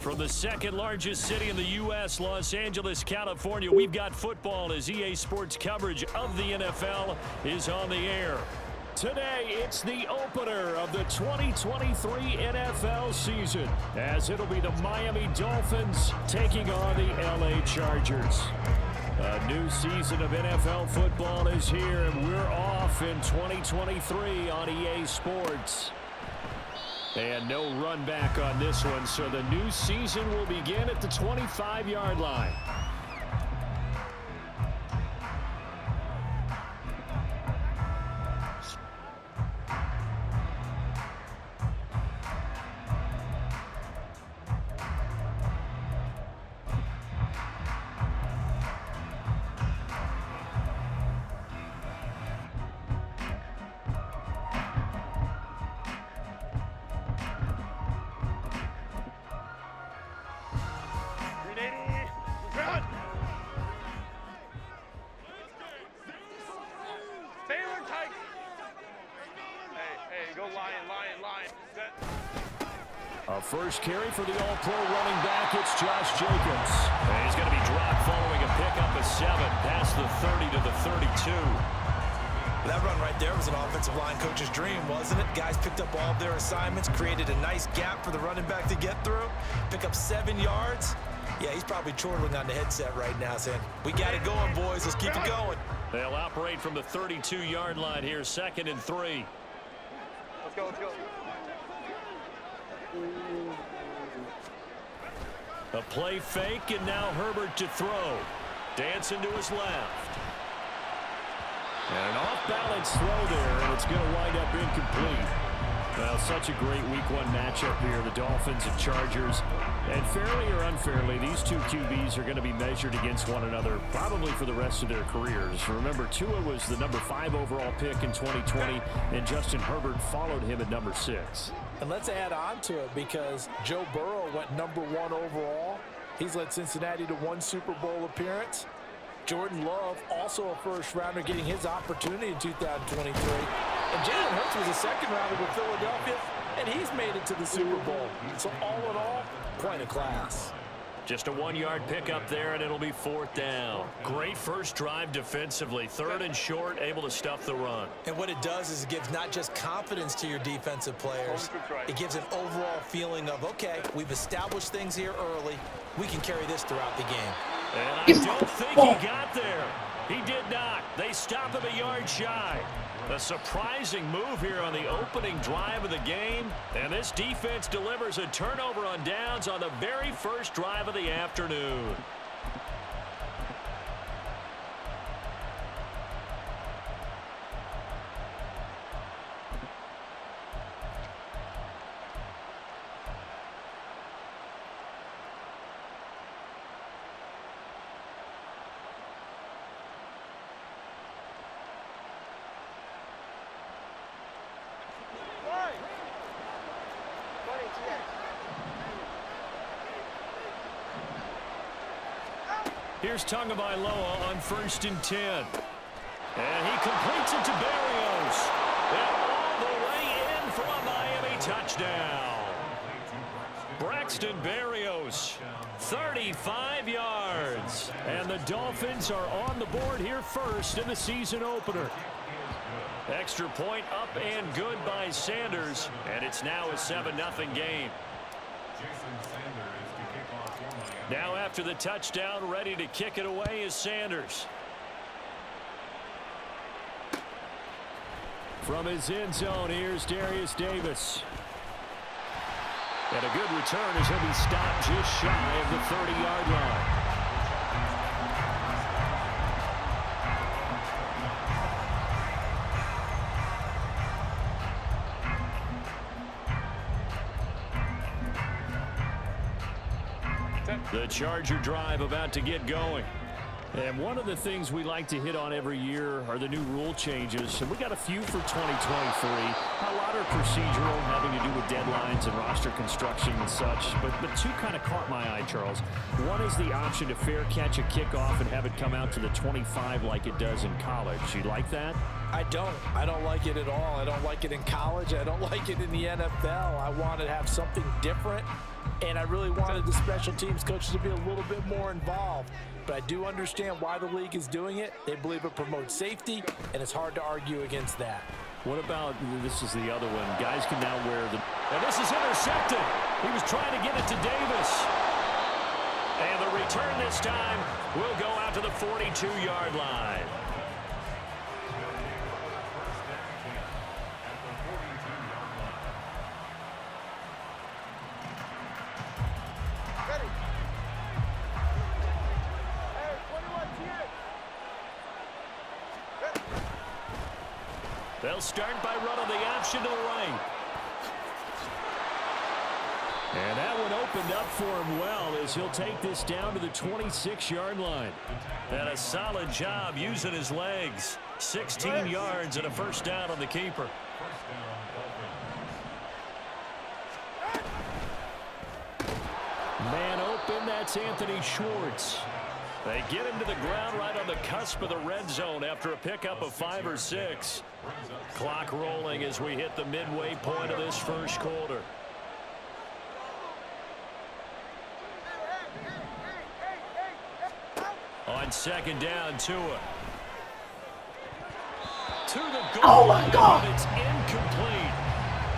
From the second largest city in the U.S., Los Angeles, California, we've got football as EA Sports coverage of the NFL is on the air. Today, it's the opener of the 2023 NFL season, as it'll be the Miami Dolphins taking on the LA Chargers. A new season of NFL football is here, and we're off in 2023 on EA Sports. And no run back on this one, so the new season will begin at the 25-yard line. A first carry for the all-pro running back, it's Josh Jacobs. And he's going to be dropped following a pickup of 7 past the 30 to the 32. That run right there was an offensive line coach's dream, wasn't it? Guys picked up all of their assignments, created a nice gap for the running back to get through, pick up 7 yards. Yeah, he's probably chortling on the headset right now saying, we got it going, boys. Let's keep it going. They'll operate from the 32-yard line here, 2nd and 3. Let's go, let's go. A play fake, and now Herbert to throw. Dancing to his left. And an off-balance throw there, and it's going to wind up incomplete. Well, such a great Week 1 matchup here, the Dolphins and Chargers. And fairly or unfairly, these two QBs are going to be measured against one another probably for the rest of their careers. Remember, Tua was the number 5 overall pick in 2020, and Justin Herbert followed him at number 6. And let's add on to it because Joe Burrow went number 1 overall. He's led Cincinnati to 1 Super Bowl appearance. Jordan Love, also a first-rounder, getting his opportunity in 2023. And Jalen Hurts was a second-rounder with Philadelphia, and he's made it to the Super Bowl. So all in all, quite a class. Just a 1-yard pickup there, and it'll be 4th down. Great first drive defensively. 3rd and short, able to stuff the run. And what it does is it gives not just confidence to your defensive players. It gives an overall feeling of, okay, we've established things here early. We can carry this throughout the game. And I don't think he got there. He did not. They stop him a yard shy. A surprising move here on the opening drive of the game. And this defense delivers a turnover on downs on the very first drive of the afternoon. Here's Tagovailoa on 1st and 10. And he completes it to Berrios. And all the way in for a Miami touchdown. Braxton Berrios, 35 yards. And the Dolphins are on the board here first in the season opener. Extra point up and good by Sanders. And it's now a 7-0 game. Now after the touchdown, ready to kick it away is Sanders. From his end zone, here's Darius Davis. And a good return as he'll be stopped just shy of the 30-yard line. The Charger drive about to get going. And one of the things we like to hit on every year are the new rule changes. And we got a few for 2023. A lot are procedural, having to do with deadlines and roster construction and such. But two kind of caught my eye, Charles. One is the option to fair catch a kickoff and have it come out to the 25 like it does in college. You like that? I don't like it at all. I don't like it in college. I don't like it in the NFL. I want to have something different. And I really wanted the special teams coaches to be a little bit more involved. But I do understand why the league is doing it. They believe it promotes safety, and it's hard to argue against that. What about, this is the other one, guys can now wear the... And this is intercepted. He was trying to get it to Davis. And the return this time will go out to the 42-yard line. They'll start by running the option to the right. And that one opened up for him well as he'll take this down to the 26-yard line. And a solid job using his legs. 16 yards and a first down on the keeper. Man open, that's Anthony Schwartz. They get him to the ground right on the cusp of the red zone after a pickup of 5 or 6. Clock rolling as we hit the midway point of this first quarter. On second down, Tua. To the goal. Oh, my God. It's incomplete.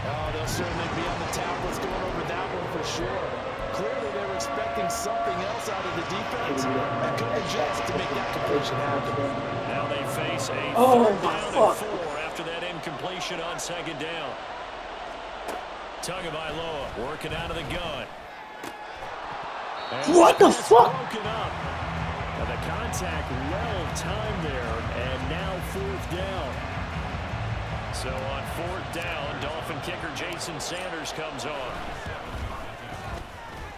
Oh, they'll certainly be on the tablets going over that one for sure. Clearly, they were expecting something else out of the defense and couldn't adjust to make that completion happen. Now they face a third down and 4 after that incompletion on second down. Tagovailoa working out of the gun. And what the fuck? Broken up. Now the contact well timed there, and now 4th down. So on 4th down, Dolphin kicker Jason Sanders comes on.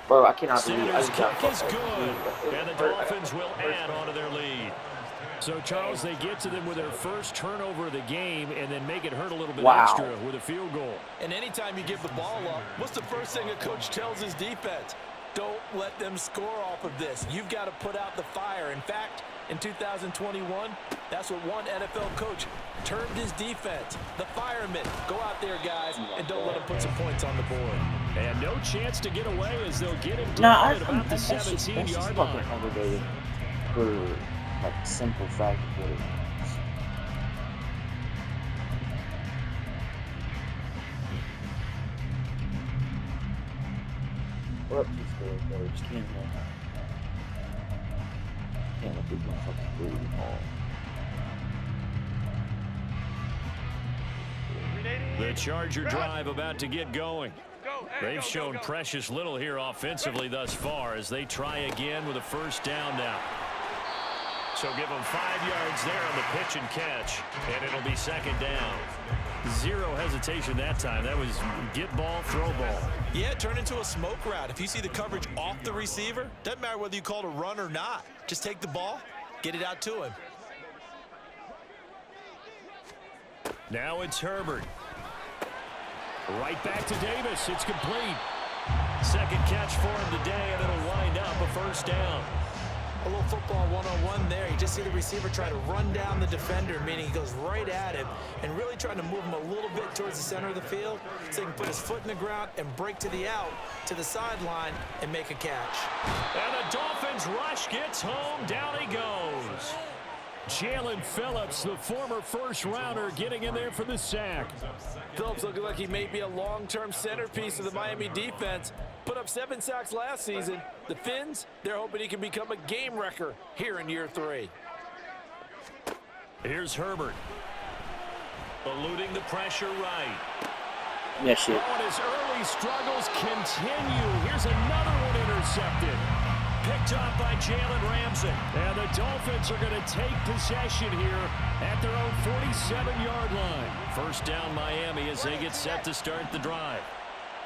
Bro, I cannot believe Sanders' kick is good, and the Dolphins will add on to their lead. So, Charles, they get to them with their first turnover of the game and then make it hurt a little bit extra with a field goal. And anytime you give the ball up, what's the first thing a coach tells his defense? Don't let them score off of this. You've got to put out the fire. In fact, in 2021, that's what one NFL coach termed his defense. The firemen. Go out there, guys, and don't let them put some points on the board. And no chance to get away as they'll get him Nah, down at about the 17-yard line. Aggravated for like simple fact of what it is. We're up to score, bro. Just can't let this motherfucker breathe all. The Charger drive about to get going. They've shown precious little here offensively thus far as they try again with a first down now. So give them 5 yards there on the pitch and catch, and it'll be second down. Zero hesitation that time. That was get ball, throw ball. Yeah, turn into a smoke route. If you see the coverage off the receiver, doesn't matter whether you call it a run or not. Just take the ball, get it out to him. Now it's Herbert. Right back to Davis. It's complete. Second catch for him today, and it'll wind up a first down. A little football 101 there. You just see the receiver try to run down the defender, meaning he goes right at him and really trying to move him a little bit towards the center of the field so he can put his foot in the ground and break to the out, to the sideline, and make a catch. And the Dolphins rush gets home. Down he goes. Jalen Phillips, the former first-rounder, getting in there for the sack. Phillips looking like he may be a long-term centerpiece of the Miami defense. Put up 7 sacks last season. The Fins, they're hoping he can become a game wrecker here in year 3. Here's Herbert. Eluding the pressure right. Yeah, shit. Oh, and his early struggles continue. Here's another one intercepted. Picked off by Jalen Ramsey. And the Dolphins are going to take possession here at their own 47-yard line. First down Miami as they get set to start the drive.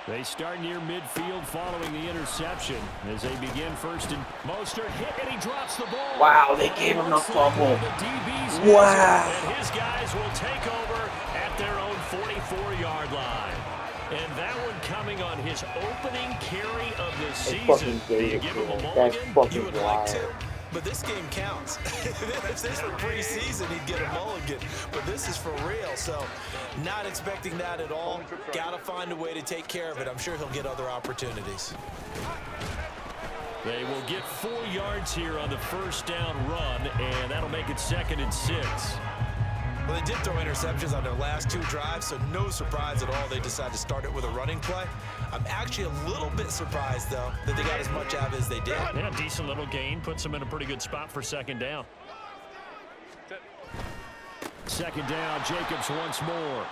They start near midfield following the interception as they begin first and Mostert hit and he drops the ball. Wow, they gave him a fumble. The Wow. And his guys will take over at their own 44-yard line. And that one coming on his opening carry of the season. Do you give him a mulligan? That's fucking You would like to, But this game counts. If this were preseason, he'd get a mulligan. But this is for real, so not expecting that at all. Got to find a way to take care of it. I'm sure he'll get other opportunities. They will get 4 yards here on the first down run, and that'll make it 2nd and 6. Well, they did throw interceptions on their last 2 drives, so no surprise at all they decided to start it with a running play. I'm actually a little bit surprised, though, that they got as much out of it as they did. Yeah, decent little gain. Puts them in a pretty good spot for 2nd down. 2nd down, Jacobs once more.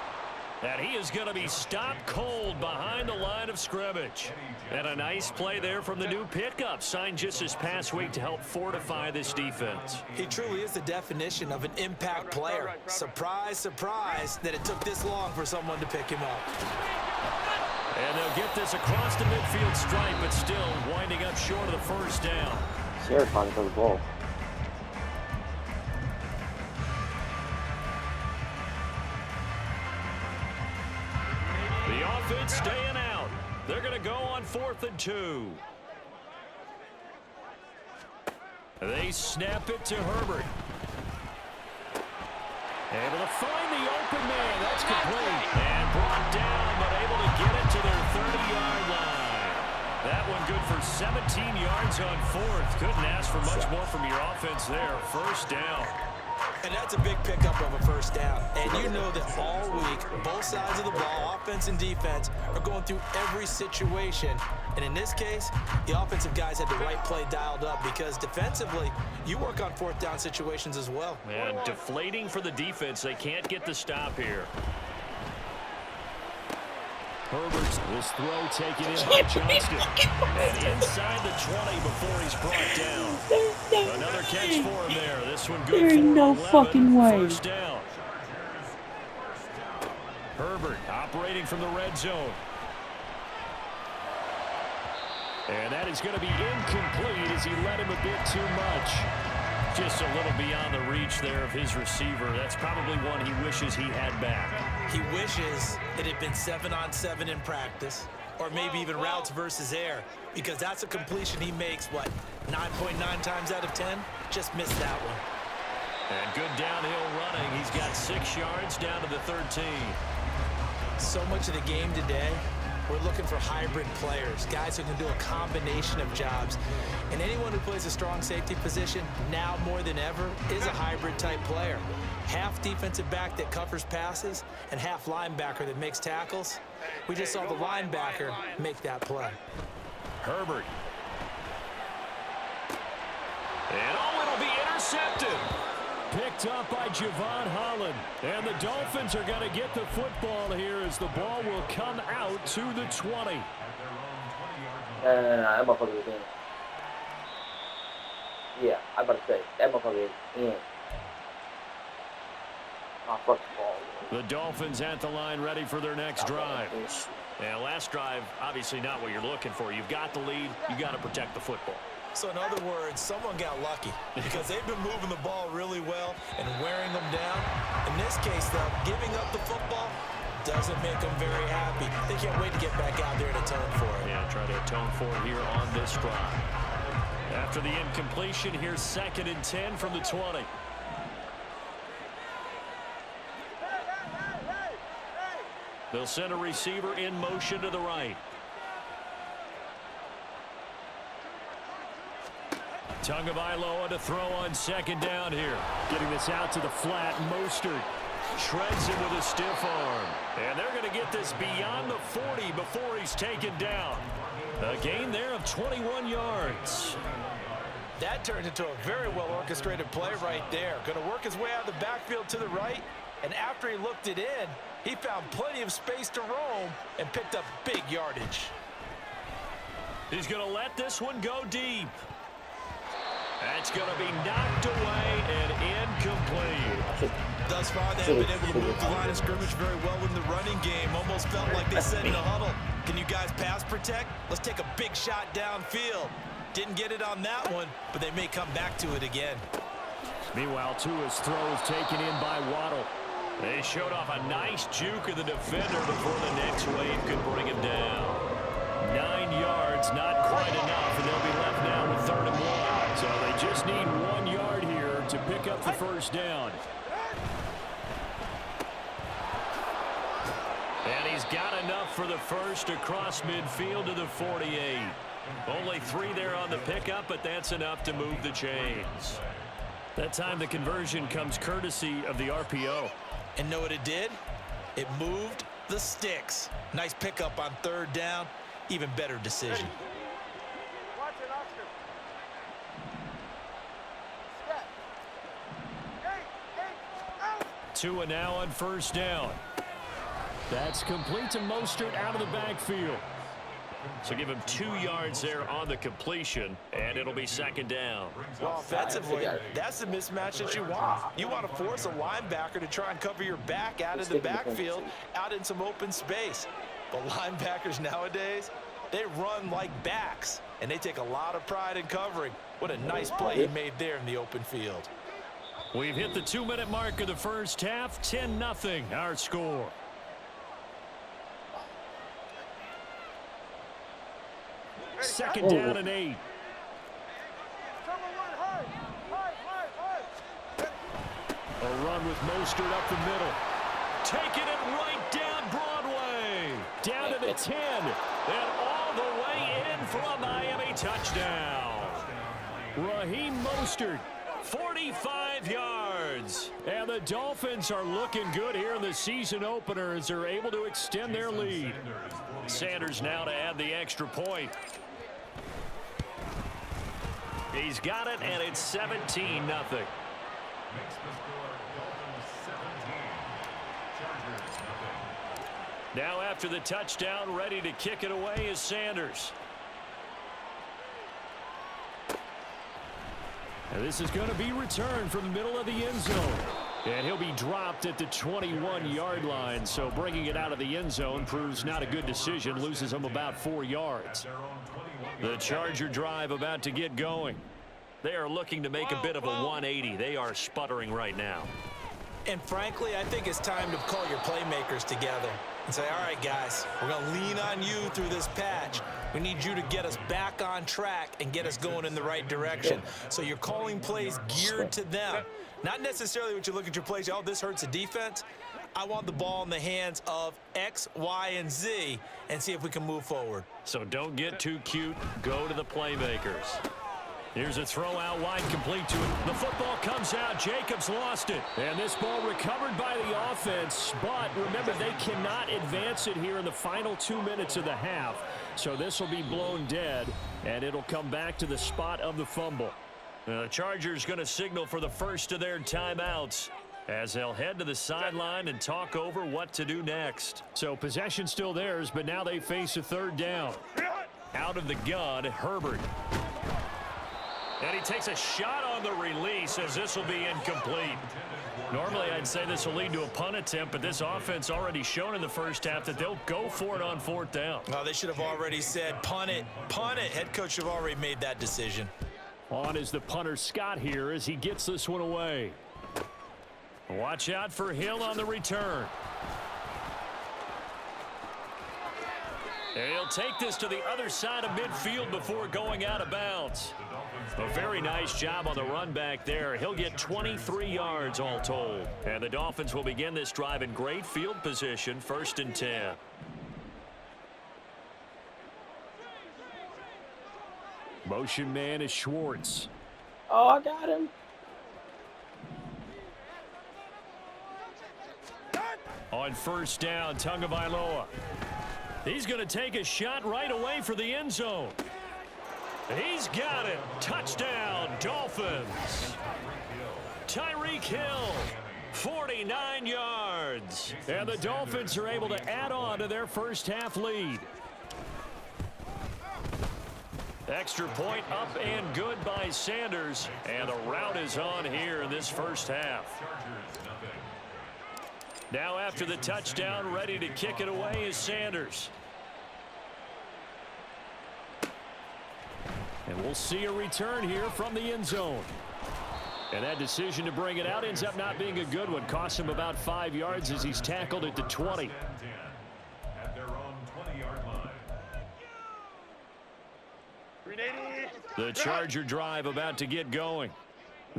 And he is going to be stopped cold behind the line of scrimmage. And a nice play there from the new pickup, signed just this past week to help fortify this defense. He truly is the definition of an impact player. Surprise, surprise that it took this long for someone to pick him up. And they'll get this across the midfield stripe, but still winding up short of the first down. Sarah finally for the ball. The offense staying out. They're going to go on 4th and 2. They snap it to Herbert. Able to find the open man. That's complete. And brought down, but able to get it to their 30-yard line. That one good for 17 yards on 4th. Couldn't ask for much more from your offense there. First down. And that's a big pickup of a first down. And you know that all week, both sides of the ball, offense and defense, are going through every situation. And in this case, the offensive guys had the right play dialed up because defensively, you work on 4th down situations as well. And deflating for the defense. They can't get the stop here. Herbert's this throw taken in by Johnston. And inside the 20 before he's brought down. Another catch for him there. This one good There for ain't no 11. fucking way. First down. Herbert operating from the red zone. And that is going to be incomplete as he led him a bit too much. Just a little beyond the reach there of his receiver. That's probably one he wishes he had back. He wishes it had been 7-on-7 in practice, or maybe even routes versus air, because that's a completion he makes, what, 9.9 times out of 10? Just missed that one. And good downhill running. He's got 6 yards down to the 13. So much of the game today, we're looking for hybrid players, guys who can do a combination of jobs. And anyone who plays a strong safety position, now more than ever, is a hybrid type player. Half defensive back that covers passes and half linebacker that makes tackles. We just saw the linebacker make that play. Herbert. And it'll be intercepted. Picked up by Javon Holland. And the Dolphins are going to get the football here as the ball will come out to the 20. No, that motherfucker is in. Yeah, I'm about to say, that motherfucker is in. Oh, fuck the ball. The Dolphins at the line ready for their next drive. Yeah, last drive, obviously not what you're looking for. You've got the lead. You got to protect the football. So in other words, someone got lucky because they've been moving the ball really well and wearing them down. In this case, though, giving up the football doesn't make them very happy. They can't wait to get back out there and atone for it. Yeah, try to atone for it here on this drive. After the incompletion, here's 2nd and 10 from the 20. They'll send a receiver in motion to the right. Tagovailoa to throw on 2nd down here. Getting this out to the flat. Mostert shreds him with a stiff arm. And they're going to get this beyond the 40 before he's taken down. A gain there of 21 yards. That turned into a very well-orchestrated play right there. Going to work his way out of the backfield to the right. And after he looked it in, he found plenty of space to roam and picked up big yardage. He's going to let this one go deep. That's going to be knocked away and incomplete. Thus far, they have been able to move the line of scrimmage very well in the running game. Almost felt like they said in a huddle, can you guys pass protect? Let's take a big shot downfield. Didn't get it on that one, but they may come back to it again. Meanwhile, Tua's throw is taken in by Waddle. They showed off a nice juke of the defender before the next wave could bring him down. 9 yards, not quite enough, and they'll be left now with 3rd and 1. So they just need up the first down. And he's got enough for the first across midfield to the 48. Only 3 there on the pickup, but that's enough to move the chains. That time the conversion comes courtesy of the RPO. And know what it did? It moved the sticks. Nice pickup on 3rd down. Even better decision. Watch it, Oscar. Step. Out. 2 now on first down. That's complete to Mostert out of the backfield. So give him 2 yards there on the completion, and it'll be 2nd down. Well, offensively, that's the mismatch that you want. You want to force a linebacker to try and cover your back out of the backfield, out in some open space. But linebackers nowadays, they run like backs, and they take a lot of pride in covering. What a nice play he made there in the open field. We've hit the 2-minute mark of the first half, 10-0 our score. Second down and 8. A run with Mostert up the middle. Taking it right down Broadway. Down to the 10. And all the way in for a Miami touchdown. Raheem Mostert, 45 yards. And the Dolphins are looking good here in the season opener as they're able to extend their lead. Sanders now to add the extra point. He's got it, and it's 17-0. Now after the touchdown, ready to kick it away is Sanders. And this is going to be returned from the middle of the end zone. And he'll be dropped at the 21-yard line, so bringing it out of the end zone proves not a good decision, loses him about 4 yards. The Charger drive about to get going. They are looking to make a bit of a 180. They are sputtering right now. And frankly, I think it's time to call your playmakers together and say, all right, guys, we're going to lean on you through this patch. We need you to get us back on track and get us going in the right direction. So you're calling plays geared to them. Not necessarily what you look at your plays, oh, this hurts the defense. I want the ball in the hands of X, Y, and Z and see if we can move forward. So don't get too cute. Go to the playmakers. Here's a throw out wide, complete to it. The football comes out. Jacobs lost it. And this ball recovered by the offense. But remember, they cannot advance it here in the final 2 minutes of the half. So this will be blown dead, and it'll come back to the spot of the fumble. The Chargers going to signal for the first of their timeouts as they'll head to the sideline and talk over what to do next. So possession still theirs, but now they face a 3rd down. Out of the gun, Herbert. And he takes a shot on the release as this will be incomplete. Normally, I'd say this will lead to a punt attempt, but this offense already shown in the first half that they'll go for it on 4th down. Well, they should have already said, punt it, punt it. Head coach should have already made that decision. On is the punter Scott here as he gets this one away. Watch out for Hill on the return. And he'll take this to the other side of midfield before going out of bounds. A very nice job on the run back there. He'll get 23 yards all told. And the Dolphins will begin this drive in great field position, 1st and 10. Motion man is Schwartz. Oh, I got him. On 1st down, Tagovailoa. He's going to take a shot right away for the end zone. He's got it. Touchdown, Dolphins. Tyreek Hill, 49 yards. And the Dolphins are able to add on to their first half lead. Extra point up and good by Sanders. And the route is on here in this first half. Now after the touchdown, ready to kick it away is Sanders. And we'll see a return here from the end zone. And that decision to bring it out ends up not being a good one. Costs him about 5 yards as he's tackled at the 20. At their own 20-yard line. The Charger drive about to get going.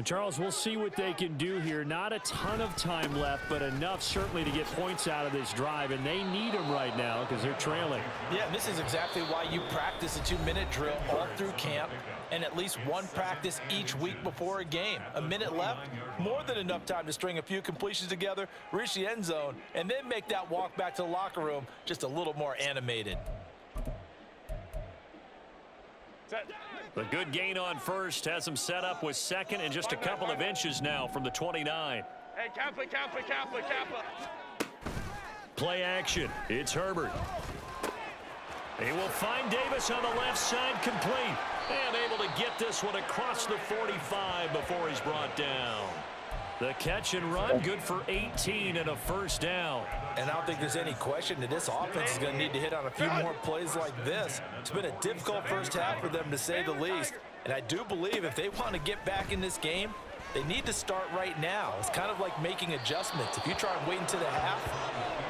Charles, we'll see what they can do here. Not a ton of time left, but enough certainly to get points out of this drive, and they need them right now because they're trailing. Yeah, this is exactly why you practice a 2-minute drill all through camp and at least one practice each week before a game. A minute left, more than enough time to string a few completions together, reach the end zone, and then make that walk back to the locker room just a little more animated. The good gain on first has him set up with second and just a couple of inches now from the 29. Hey, Kappa. Play action. It's Herbert. He will find Davis on the left side, complete. And able to get this one across the 45 before he's brought down. The catch and run, good for 18 and a first down. And I don't think there's any question that this offense is going to need to hit on a few more plays like this. It's been a difficult first half for them, to say the least. And I do believe if they want to get back in this game, they need to start right now. It's kind of like making adjustments. If you try and wait until the half,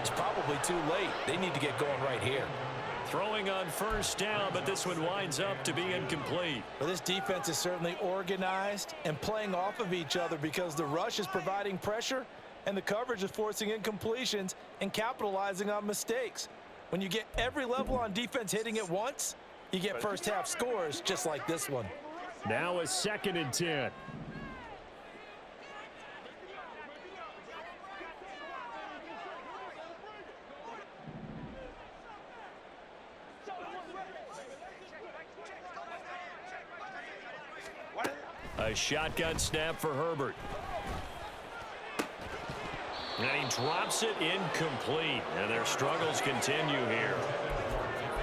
it's probably too late. They need to get going right here. Throwing on first down, but this one winds up to be incomplete. Well, this defense is certainly organized and playing off of each other because the rush is providing pressure and the coverage is forcing incompletions and capitalizing on mistakes. When you get every level on defense hitting at once, you get first half scores just like this one. Now a 2nd and 10. A shotgun snap for Herbert. And he drops it incomplete. And their struggles continue here.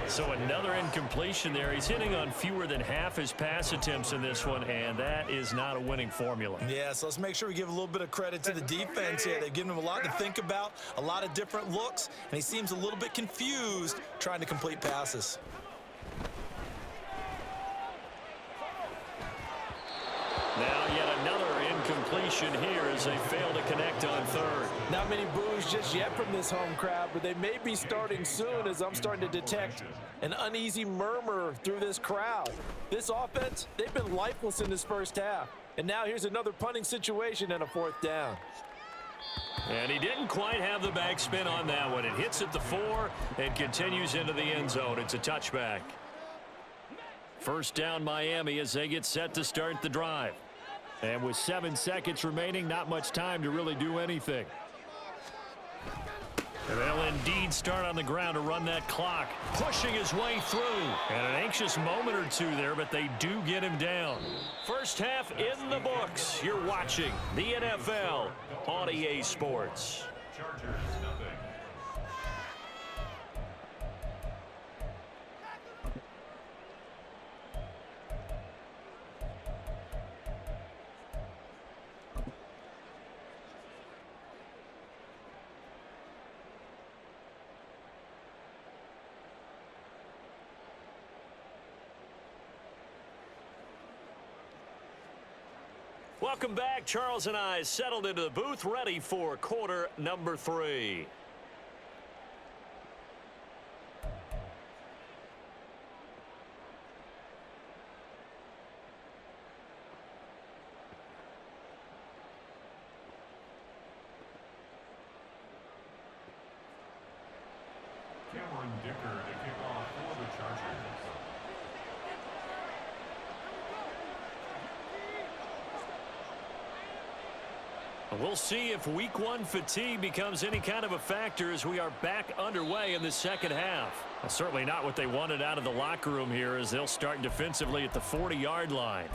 So another incompletion there. He's hitting on fewer than half his pass attempts in this one, and that is not a winning formula. Yeah, so let's make sure we give a little bit of credit to the defense here. They've given him a lot to think about, a lot of different looks, and he seems a little bit confused trying to complete passes. Now yet another incompletion here as they fail to connect on third. Not many boos just yet from this home crowd, but they may be starting soon as I'm starting to detect an uneasy murmur through this crowd. This offense, they've been lifeless in this first half. And now here's another punting situation and a 4th down. And he didn't quite have the backspin on that one. It hits at the 4 and continues into the end zone. It's a touchback. First down Miami as they get set to start the drive. And with 7 seconds remaining, not much time to really do anything. And they'll indeed start on the ground to run that clock, pushing his way through. And an anxious moment or two there, but they do get him down. First half in the books. You're watching the NFL on EA Sports. Chargers, nothing. Welcome back. Charles and I settled into the booth, ready for quarter number 3. Cameron Dicker to kick off for the Chargers. We'll see if week 1 fatigue becomes any kind of a factor as we are back underway in the second half. Certainly not what they wanted out of the locker room here as they'll start defensively at the 40-yard line.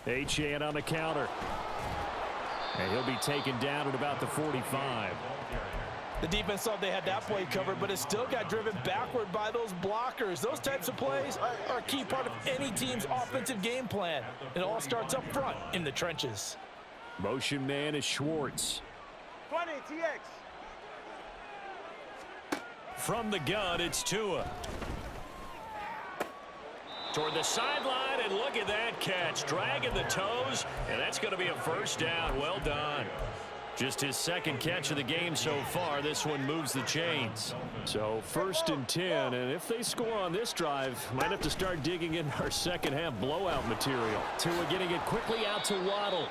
Achane on the counter. And he'll be taken down at about the 45. The defense thought they had that play covered, but it still got driven backward by those blockers. Those types of plays are a key part of any team's offensive game plan. It all starts up front in the trenches. Motion man is Schwartz. 20, TX. From the gun, it's Tua. Toward the sideline, and look at that catch. Dragging the toes, and that's going to be a first down. Well done. Just his second catch of the game so far. This one moves the chains. So 1st and 10, and if they score on this drive, might have to start digging in our second half blowout material. Tua getting it quickly out to Waddle.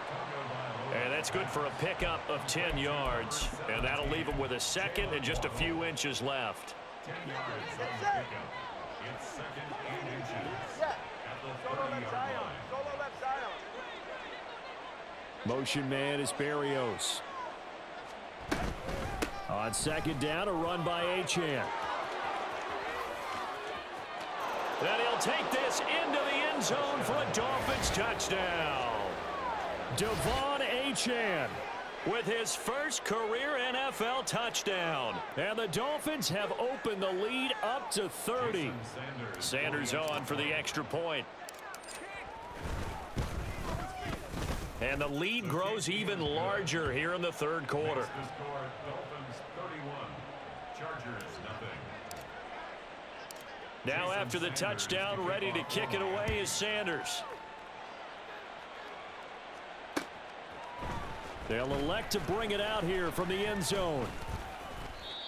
And that's good for a pickup of 10 yards. And that'll leave him with a second and just a few inches left. 10 yards on the pickup. It's 2nd and inches at the 30-yard line. Solo left side. Motion man is Berrios. On 2nd down, a run by Achane. Then he'll take this into the end zone for a Dolphins touchdown. Devon Achane with his first career NFL touchdown. And the Dolphins have opened the lead up to 30. Sanders on for the extra point. And the lead grows even larger here in the 3rd quarter. The score, Dolphins 31, Chargers nothing. Now after the touchdown, ready to kick it away is Sanders. They'll elect to bring it out here from the end zone.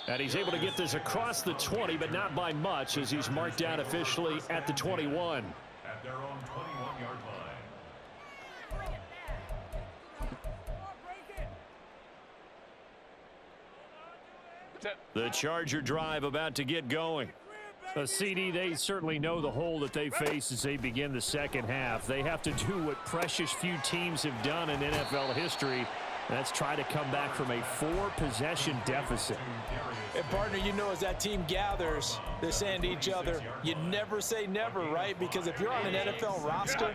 And he's able to get this across the 20, but not by much, as he's marked down officially at the 21. At their own 21-yard line. The Charger drive about to get going. CD, they certainly know the hole that they face as they begin the second half. They have to do what precious few teams have done in NFL history. That's try to come back from a 4-possession deficit. And, partner, you know, as that team gathers, they're saying to each other, you never say never, right? Because if you're on an NFL roster,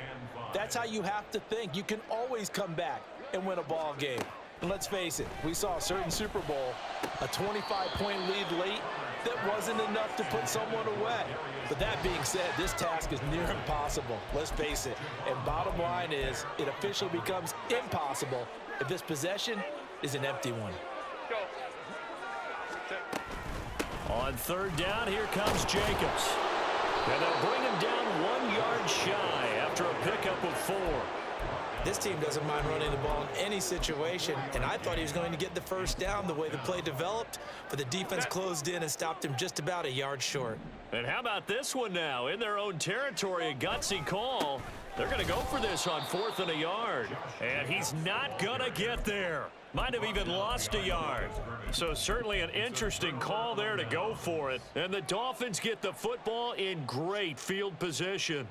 that's how you have to think. You can always come back and win a ball game. And let's face it, we saw a certain Super Bowl, a 25-point lead late, that wasn't enough to put someone away. But that being said, this task is near impossible. Let's face it. And bottom line is, it officially becomes impossible if this possession is an empty one. On 3rd down, here comes Jacobs. And they'll bring him down 1 yard shy after a pickup of 4. This team doesn't mind running the ball in any situation, and I thought he was going to get the first down the way the play developed, but the defense closed in and stopped him just about a yard short. And how about this one now? In their own territory, a gutsy call. They're going to go for this on 4th and a yard. And he's not going to get there. Might have even lost a yard. So certainly an interesting call there to go for it. And the Dolphins get the football in great field position.